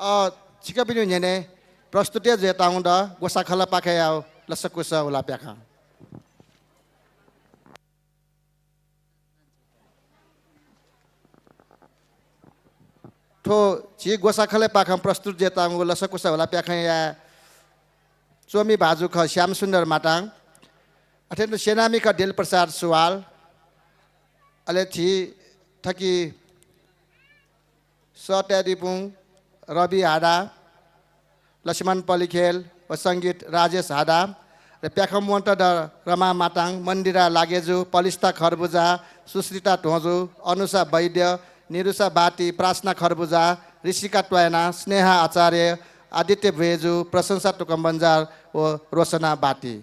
Jika bini nyene prostitusi je tahun dah gosa khala pakai au lasakusa ulah piakang. To ji gosa khala pakang prostitusi je tahun lasakusa ulah piakang ya suami baju kau Syam Sundar Matang. Aten senami ka Dil Prasad Suwal. Ale ji thaki Sotadipung Rabi Hada Lakshman Palikhel Sangeet Rajesh Hada Pyakam Montada Rama Matang Mandira Lageju Palista Kharbuja Susrita Tozu Anusha Vaidya Nirusha Bati Prasna Kharbuja Rishika Twaina Sneha Acharya Aditya Veju Prasansa Tukambanjar Rosana Bati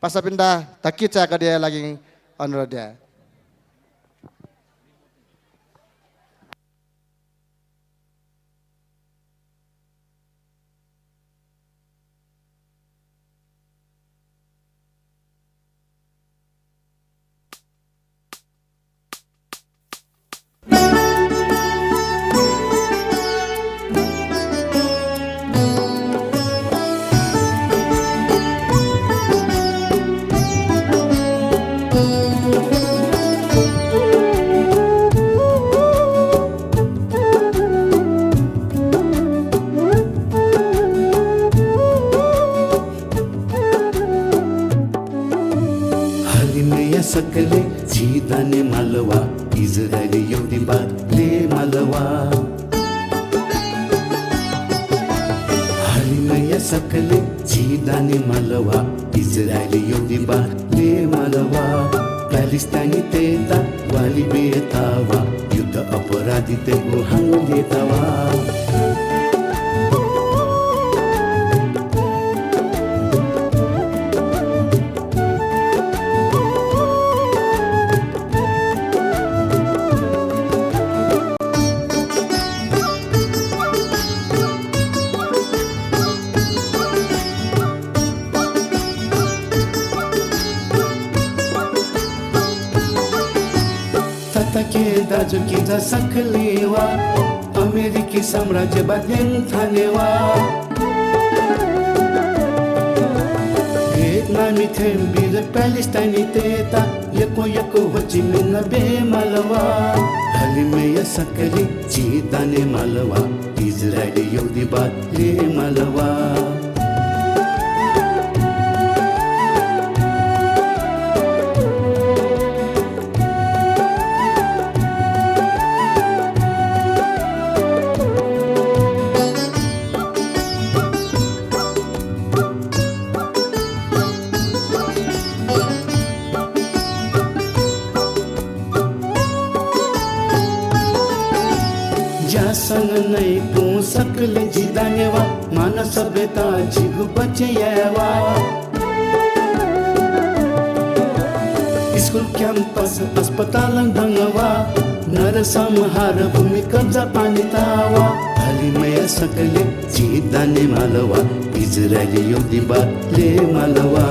Pasapinda Takicha Kadia lagi अनुरोध सकले झिदाने मालवा इजरायली एउटी बातले मालवा हालिमया सकले झिदाने मालवा इजरायली एउटी बातले मालवा प्यालेस्टाइनी तेता वाली बेतावा युद्ध अपराधी तेगो हाङ्गो लेतावा दाजु की जा सकलेवा अमेरिकी साम्राज्य बाँध्न थालेवा भियतनामी थेम्बी र प्यालेस्टाइनी तेता यको यको होचिमिन बेमालवा हालिमेया सकले झिदाने मालवा इजरायली एउटी बातले मालवा सकले झिदानेवा मानव सभ्यता झिगु बचेवा स्कुल क्याम्पस अस्पताल ढङ्गवा नर संहार भूमि कब्जा पानी तावा हालिमया सकले झिदाने मालवा इजरायली एउटी बातले मालवा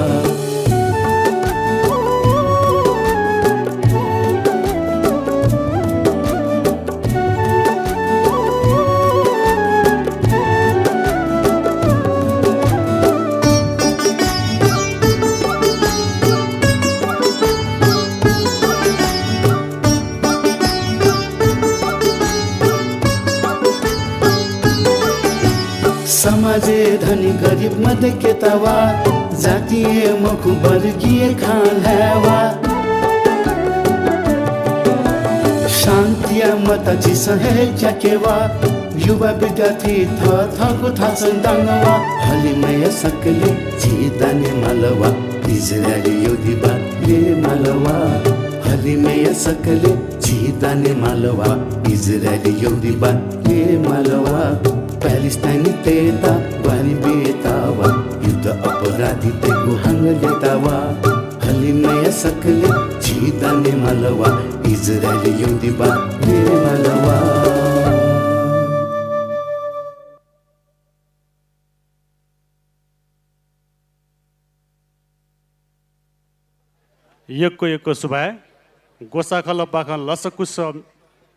समाजे धनी गरीब मध्ये केतावा जातीय मखु वर्गीय खालवा शान्तिया मताची सहेच्या केवा युवा विद्यार्थी थको थासन दाङ्गवा हालिमया सकले झिदाने मालवा इजरायली एउटी बातले मालवा हालिमया सकले झिदाने मालवा इजरायली एउटी बातले मालवा प्यालेस्टाइनी तेता वाली बेतावा युद्ध अपराधी तेगो हाङ्गो लेतावा हालिमया सकले झिदाने मालवा इजरायली एउटी बातले मालवा यक्को सुभाय गोसा खल पाखन लसकुस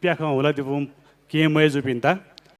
प्याख होला दिपुम के मयजु पिन्ता